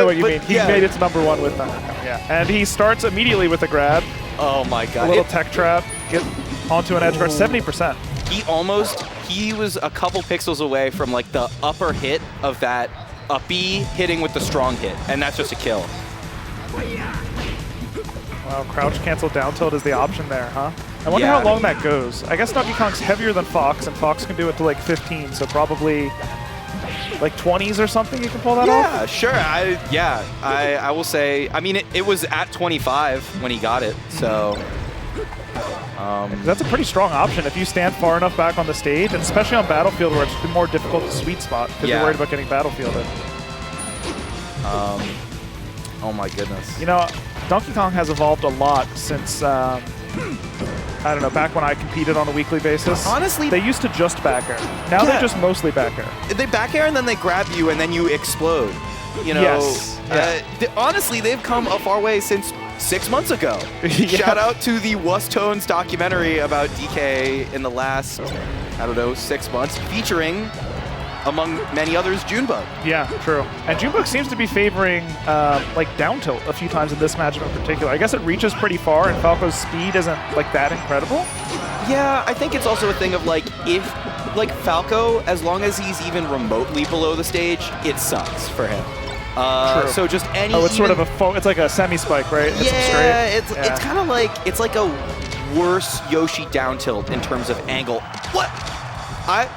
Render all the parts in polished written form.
know what you mean. He made it to #1 with Thunder Kong, yeah. And he starts immediately with a grab. Oh my god. A little tech trap, get onto an edge guard, 70%. He was a couple pixels away from like the upper hit of that up B hitting with the strong hit, and that's just a kill. Wow, crouch cancel down tilt is the option there, huh? I wonder how long that goes. I guess Donkey Kong's heavier than Fox, and Fox can do it to like 15, so probably like 20s or something you can pull that off? Yeah, sure. I will say, I mean, it was at 25 when he got it, so... that's a pretty strong option if you stand far enough back on the stage, and especially on Battlefield where it's more difficult to sweet spot because you're worried about getting Battlefielded. Oh my goodness. You know, Donkey Kong has evolved a lot since, I don't know, back when I competed on a weekly basis. Honestly, they used to just back air. Now they just mostly back air. They back air and then they grab you and then you explode. You know, yes. Honestly, they've come a far way since 6 months ago. Shout out to the Wustones documentary about DK in the last, I don't know, 6 months, featuring, among many others, Junebug. Yeah, true. And Junebug seems to be favoring like down tilt a few times in this matchup in particular. I guess it reaches pretty far, and Falco's speed isn't like that incredible. Yeah, I think it's also a thing of like, if like Falco, as long as he's even remotely below the stage, it sucks for him. So just any. Oh, it's sort of a it's like a semi spike, right? It's kind of like it's a worse Yoshi down tilt in terms of angle. What? I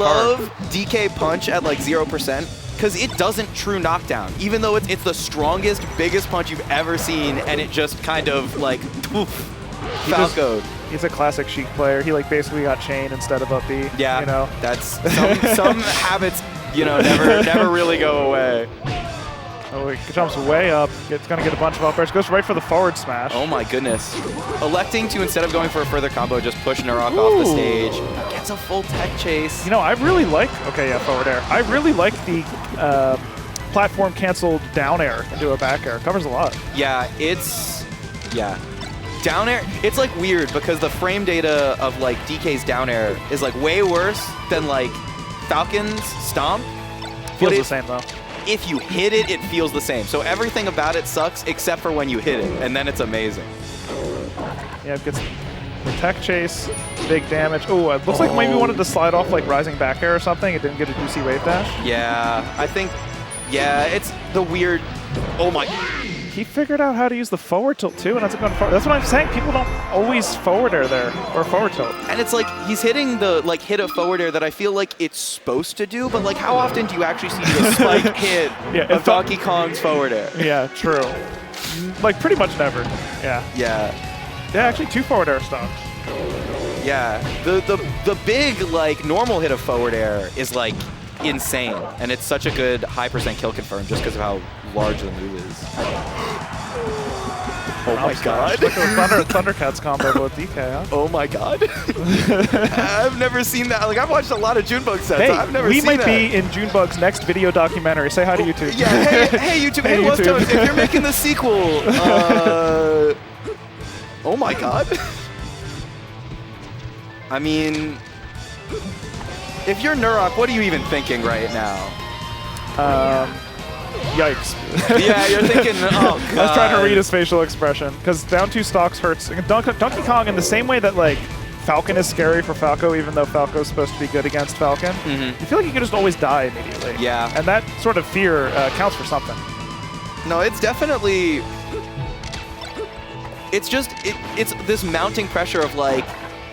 love DK punch at like 0% because it doesn't true knockdown, even though it's the strongest, biggest punch you've ever seen, and it just kind of like poof, Falco. He's a classic Sheik player. He like basically got chain instead of up B. Yeah, you know, that's some habits, you know, never really go away. Oh, he jumps way up. It's going to get a bunch of up airs. Goes right for the forward smash. Oh my goodness. Electing to, instead of going for a further combo, just push Nurok off the stage. Gets a full tech chase. You know, I really like, forward air. I really like the platform canceled down air into a back air. It covers a lot. Yeah, down air, it's like weird because the frame data of like DK's down air is like way worse than like Falcon's stomp. Feels the same though. If you hit it, it feels the same. So everything about it sucks except for when you hit it, and then it's amazing. Yeah, it gets the tech chase, big damage. Oh, it looks like maybe we wanted to slide off like rising back air or something. It didn't get a juicy wave dash. Yeah, I think, it's the weird, oh my. He figured out how to use the forward tilt too, and that's what I'm saying. People don't always forward air there, or forward tilt. And it's like, he's hitting the hit of forward air that I feel like it's supposed to do, but like how often do you actually see the spike hit of Donkey Kong's forward air? Yeah, true. Like pretty much never. Yeah. Yeah, actually 2 forward air stocks. Yeah, the big like normal hit of forward air is like insane, and it's such a good high % kill confirm just because of how large the move is. Oh my god. Like a Thundercats combo with DK, huh? Oh my god. I've never seen that. Like, I've watched a lot of Junebug sets. Hey, I've never seen that. We might be in Junebug's next video documentary. Say hi to YouTube. Yeah, hey YouTube. Hey, Wustones, if you're making the sequel, oh my god. I mean, if you're Nurok, what are you even thinking right now? Yikes. Yeah, you're thinking, oh god. I was trying to read his facial expression, because down 2 stocks hurts. Donkey Kong, in the same way that like Falcon is scary for Falco, even though Falco's supposed to be good against Falcon, you feel like you can just always die immediately. Yeah. And that sort of fear counts for something. No, it's definitely... It's just, it's this mounting pressure of like,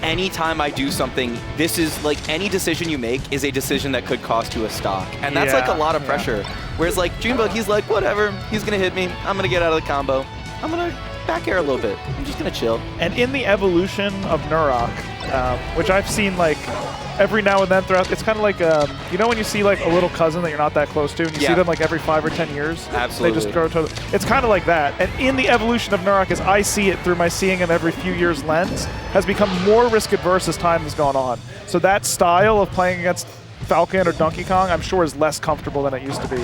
anytime I do something, this is like any decision you make is a decision that could cost you a stock. And that's like a lot of pressure. Whereas like Junebug, he's like, whatever, he's gonna hit me, I'm gonna get out of the combo. I'm gonna back air a little bit. I'm just gonna chill. And in the evolution of Nurok, which I've seen like every now and then throughout, it's kind of like, you know when you see like a little cousin that you're not that close to, and you see them like every 5 or 10 years? Absolutely. They just grow to, it's kind of like that. And in the evolution of Nurok, as I see it through my seeing him every few years lens, has become more risk adverse as time has gone on. So that style of playing against Falcon or Donkey Kong, I'm sure is less comfortable than it used to be.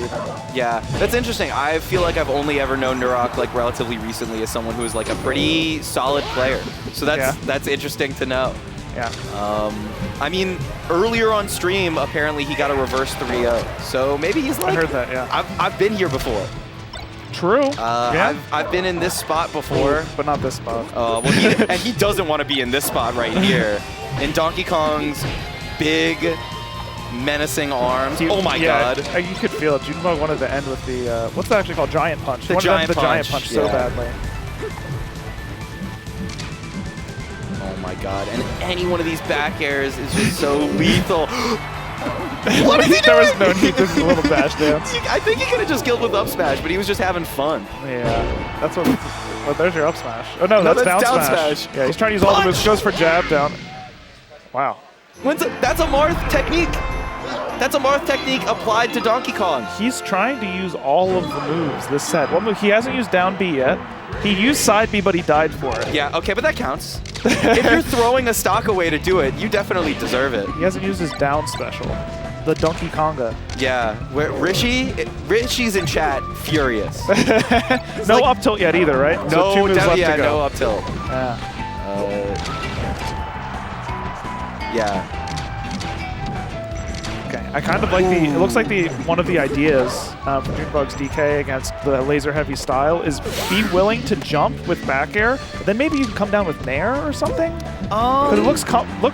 Yeah, that's interesting. I feel like I've only ever known Nurok like relatively recently as someone who's like a pretty solid player. So that's interesting to know. Yeah. I mean, earlier on stream, apparently he got a reverse 3-0. So maybe he's like, I heard that, yeah. I've been here before. True. Yeah. I've been in this spot before. But not this spot. Well, and he doesn't want to be in this spot right here. In Donkey Kong's big, menacing arms. Oh my god. You could feel it. Junebug wanted to end with the, what's that actually called? Giant Punch. The Giant Punch. Giant Punch so badly. Oh my god. And any one of these back airs is just so lethal. What is he doing? There was no need to do a little dash dance. I think he could have just killed with up smash, but he was just having fun. Yeah, that's what. Well, there's your up smash. Oh no, that's down smash. Yeah, he's trying to use all the moves. Goes for jab down. Wow. That's a Marth technique. That's a Marth technique applied to Donkey Kong. He's trying to use all of the moves this set. One move he hasn't used down B yet. He used side B, but he died for it. Yeah, okay, but that counts. If you're throwing a stock away to do it, you definitely deserve it. He hasn't used his down special. The Donkey Konga. Yeah, where Rishi's in chat, furious. No up tilt yet either, right? No, so 2 moves left to go. no up tilt. Yeah. Okay, I kind of like it looks like one of the ideas for Junebug's DK against the laser heavy style is be willing to jump with back air, then maybe you can come down with nair or something. But it looked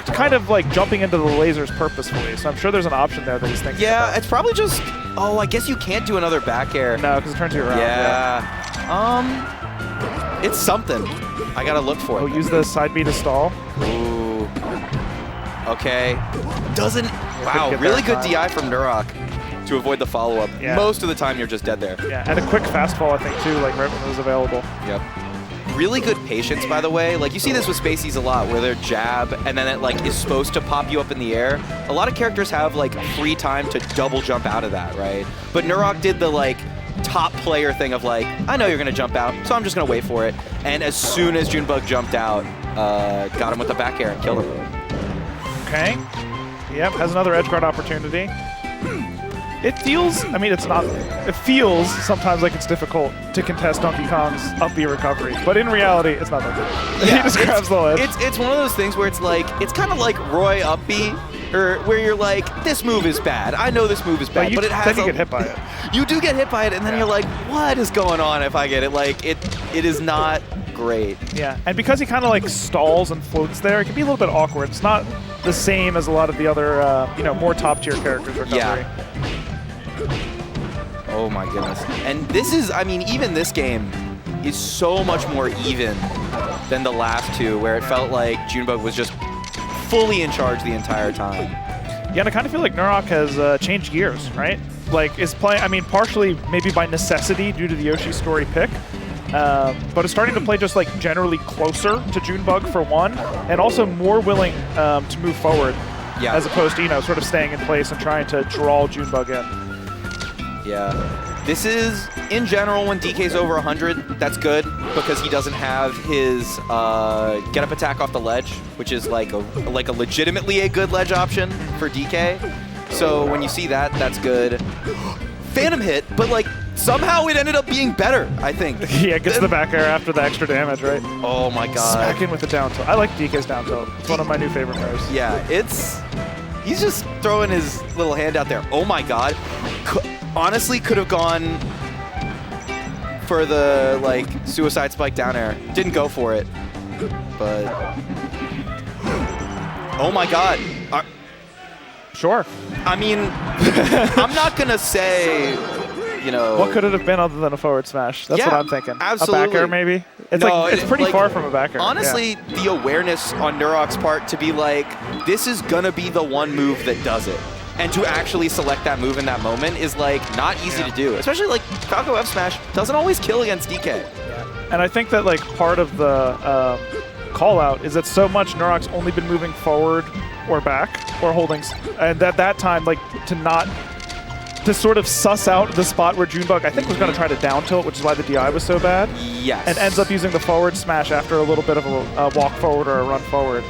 kind of like jumping into the lasers purposefully, so I'm sure there's an option there that he's thinking about. It's probably just, I guess you can't do another back air. No, because it turns you around. Yeah. It's something. I gotta look for it. Oh, use the side B to stall. Ooh. Okay. Wow, really good DI from Nurok to avoid the follow-up. Yeah. Most of the time, you're just dead there. Yeah, and a quick fast fall, I think, too, like right when it was available. Yep. Really good patience, by the way. Like, you see this with Spaceys a lot, where they're jab, and then it, like, is supposed to pop you up in the air. A lot of characters have, like, free time to double jump out of that, right? But Nurok did the, like, top player thing of, like, I know you're going to jump out, so I'm just going to wait for it. And as soon as Junebug jumped out, got him with the back air and killed him. Okay. Yep, has another edge guard opportunity. It feels, I mean, it's not, it feels sometimes like it's difficult to contest Donkey Kong's up B recovery, but in reality, it's not that good. Yeah, he just grabs the ledge. It's one of those things where it's like, it's kind of like Roy up B, or where you're like, this move is bad. I know this move is bad, but it has then you get hit by it. You do get hit by it, and then you're like, what is going on if I get it? Like, it is not great. Yeah, and because he kind of like stalls and floats there, it can be a little bit awkward. It's not the same as a lot of the other, more top-tier characters' recovery. Yeah. Oh my goodness. And this is, I mean, even this game is so much more even than the last two, where it felt like Junebug was just fully in charge the entire time. Yeah, and I kind of feel like Nurok has changed gears, right? Like, is playing, I mean, partially maybe by necessity due to the Yoshi story pick, but is starting to play just, like, generally closer to Junebug for one, and also more willing to move forward, as opposed to, sort of staying in place and trying to draw Junebug in. Yeah. This is, in general, when DK's over 100, that's good, because he doesn't have his get-up attack off the ledge, which is like a legitimately a good ledge option for DK. So when you see that, that's good. Phantom hit, but like somehow it ended up being better, I think. Yeah, gets the back air after the extra damage, right? Oh my god. Smack in with the down tilt. I like DK's down tilt. It's one of my new favorite moves. Yeah, he's just throwing his little hand out there. Oh my god. Honestly, could have gone for the, like, suicide spike down air. Didn't go for it, but... Oh my god. Sure. I mean, I'm not gonna say, What could it have been other than a forward smash? That's what I'm thinking. Absolutely. A back air, maybe? It's pretty far from a back air. Honestly, the awareness on Nurok's part to be like, this is gonna be the one move that does it. And to actually select that move in that moment is, like, not easy to do. Especially, like, Falco F smash doesn't always kill against DK. Yeah. And I think that, like, part of the call-out is that so much Nurok's only been moving forward or back or holding, and at that time, like, to sort of suss out the spot where Junebug, I think, was going to try to down tilt, which is why the DI was so bad. Yes. And ends up using the forward smash after a little bit of a walk forward or a run forward.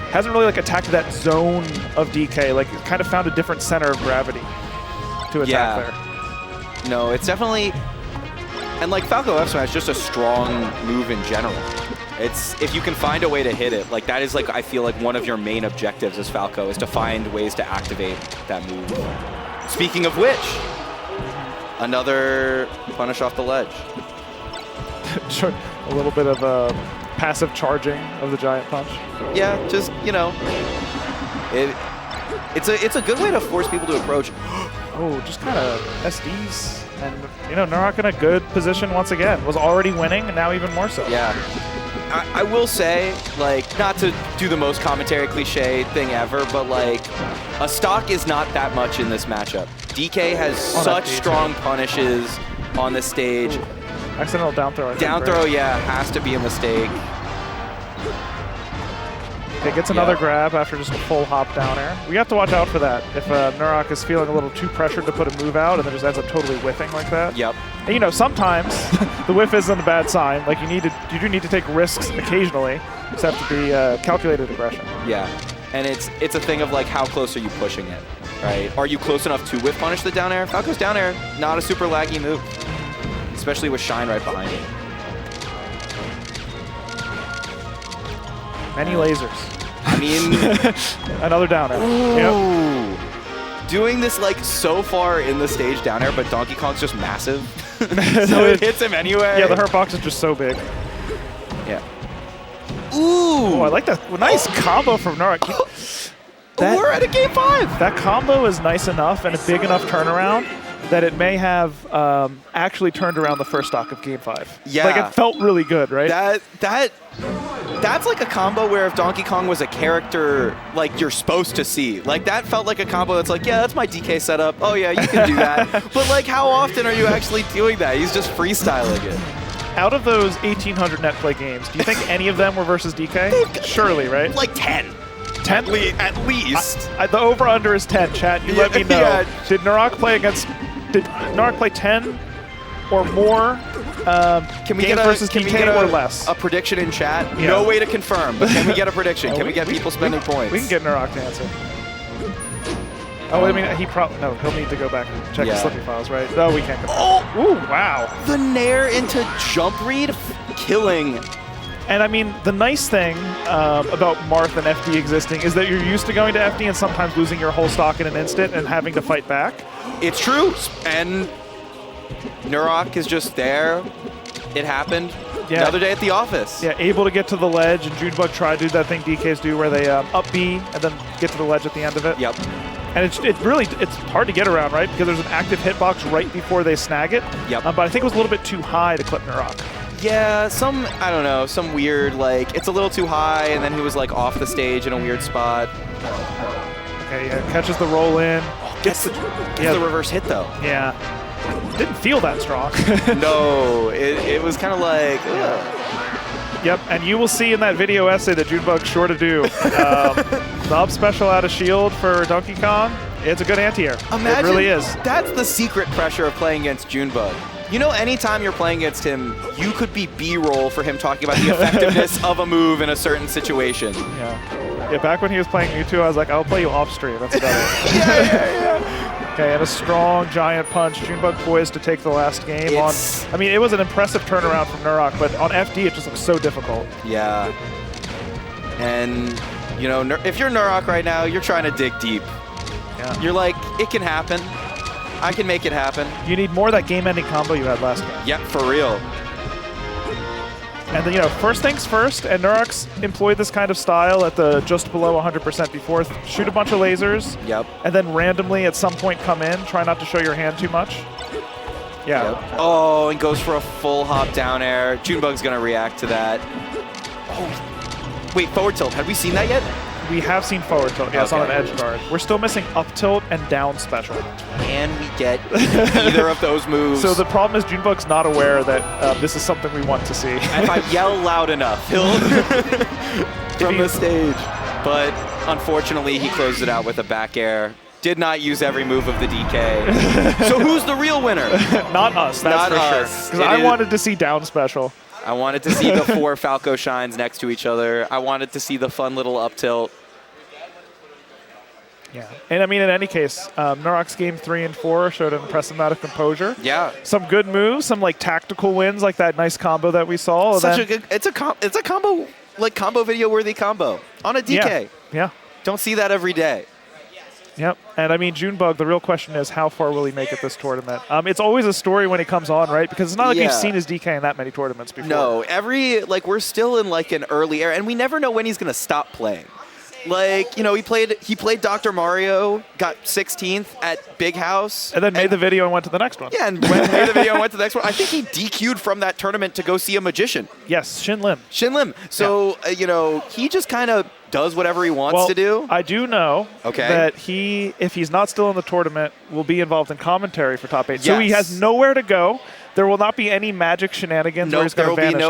Hasn't really, like, attacked that zone of DK. Like, it kind of found a different center of gravity to attack there. No, it's definitely... And, like, Falco F smash is just a strong move in general. It's, if you can find a way to hit it, like, that is, like, I feel like one of your main objectives as Falco is to find ways to activate that move. Speaking of which, Another punish off the ledge. A little bit of a passive charging of the giant punch. Yeah, just, you know, it's a good way to force people to approach. Oh, just kind of SDs. And, you know, Nurok in a good position once again. Was already winning, and now even more so. Yeah. I will say, like, not to do the most commentary cliche thing ever, but, like, a stock is not that much in this matchup. DK has such strong punishes on this stage. Ooh. Accidental down throw. Down throw, yeah, has to be a mistake. Okay, gets another grab after just a full hop down air. We have to watch out for that. If Nurok is feeling a little too pressured to put a move out and then just ends up totally whiffing like that. Yep. And, you know, sometimes the whiff isn't a bad sign. Like, you do need to take risks occasionally. You just have to be calculated aggression. Yeah, and it's a thing of, like, how close are you pushing it, right? Are you close enough to whiff punish the down air? Falco's down air, not a super laggy move, especially with Shine right behind it. Many lasers. I mean, another down air. Ooh. Yep. Doing this, like, so far in the stage down air, but Donkey Kong's just massive. So it hits him anyway. Yeah, the hurt box is just so big. Yeah. Ooh. Oh, I like that. Nice combo from Nurok. We're at a game 5. That combo is nice enough and a big enough turnaround that it may have actually turned around the first stock of game 5. Yeah. Like, it felt really good, right? That's like a combo where if Donkey Kong was a character, like, you're supposed to see. Like, that felt like a combo that's like, yeah, that's my DK setup. Oh, yeah, you can do that. But, like, how often are you actually doing that? He's just freestyling it. Out of those 1,800 net play games, do you think any of them were versus DK? Surely, right? Like 10. 10? At least. The over-under is 10, chat. You let me know. Yeah. Did Nurok play 10 or more can we games get versus DK or less? A prediction in chat? Yeah. No way to confirm, but can we get a prediction? Can we get people spending points? We can get Nurok to answer. Oh, I mean, he'll need to go back and check the Slippy files, right? No, we can't. Ooh, wow. The nair into jump read, killing. And I mean, the nice thing about Marth and FD existing is that you're used to going to FD and sometimes losing your whole stock in an instant and having to fight back. It's true, and Nurok is just there. It happened. Yeah. Another day at the office. Yeah, able to get to the ledge, and Junebug tried to do that thing DKs do where they up B and then get to the ledge at the end of it. Yep. And it's hard to get around, right? Because there's an active hitbox right before they snag it. Yep. But I think it was a little bit too high to clip Nurok. Yeah, I don't know, some weird, like, it's a little too high, and then he was, like, off the stage in a weird spot. Okay, yeah, catches the roll in. Gets the reverse hit, though. Yeah. Didn't feel that strong. No, it was kind of like, Yep, and you will see in that video essay that Junebug's sure to do. The up special out of shield for Donkey Kong, it's a good anti-air. Imagine, it really is. That's the secret pressure of playing against Junebug. You know, anytime you're playing against him, you could be B-roll for him talking about the effectiveness of a move in a certain situation. Yeah. Yeah, back when he was playing Mewtwo, I was like, I'll play you off stream. That's better. Yeah. Okay, and a strong giant punch. Junebug poised to take the last game I mean, it was an impressive turnaround from Nurok, but on FD, it just looks so difficult. Yeah. And, you know, if you're Nurok right now, you're trying to dig deep. Yeah. You're like, it can happen. I can make it happen. You need more of that game-ending combo you had last game. Yep, for real. And then, you know, first things first, and Nurok's employed this kind of style at the just below 100% before. Shoot a bunch of lasers. Yep. And then randomly at some point come in. Try not to show your hand too much. Yeah. Yep. Oh, and goes for a full hop down air. Junebug's going to react to that. Oh, wait, forward tilt. Have we seen that yet? We have seen forward tilt. Yeah, it's on an edge guard. We're still missing up tilt and down special. Can we get either of those moves? So the problem is Junebug's not aware that this is something we want to see. If I yell loud enough, he'll from the stage. But unfortunately, he closed it out with a back air. Did not use every move of the DK. So who's the real winner? Not us, that's not for us. sure. Because I wanted to see down special. I wanted to see the 4 Falco shines next to each other. I wanted to see the fun little up tilt. Yeah. And I mean, in any case, Nurok's game 3 and 4 showed an impressive amount of composure. Yeah. Some good moves, some like tactical wins, like that nice combo that we saw. It's a combo, like combo video worthy combo on a DK. Yeah. Don't see that every day. Yep, and I mean, Junebug, the real question is how far will he make it this tournament? It's always a story when he comes on, right? Because it's not like we've seen his DK in that many tournaments before. No, we're still in like an early era, and we never know when he's going to stop playing. Like, you know, he played Dr. Mario, got 16th at Big House. And then made the video and went to the next one. Yeah, and made the video and went to the next one. I think he DQ'd from that tournament to go see a magician. Yes, Shin Lim. Shin Lim. So, you know, he just kind of does whatever he wants to do. I do know that if he's not still in the tournament, will be involved in commentary for Top 8. So he has nowhere to go. There will not be any magic shenanigans where he's going to vanish.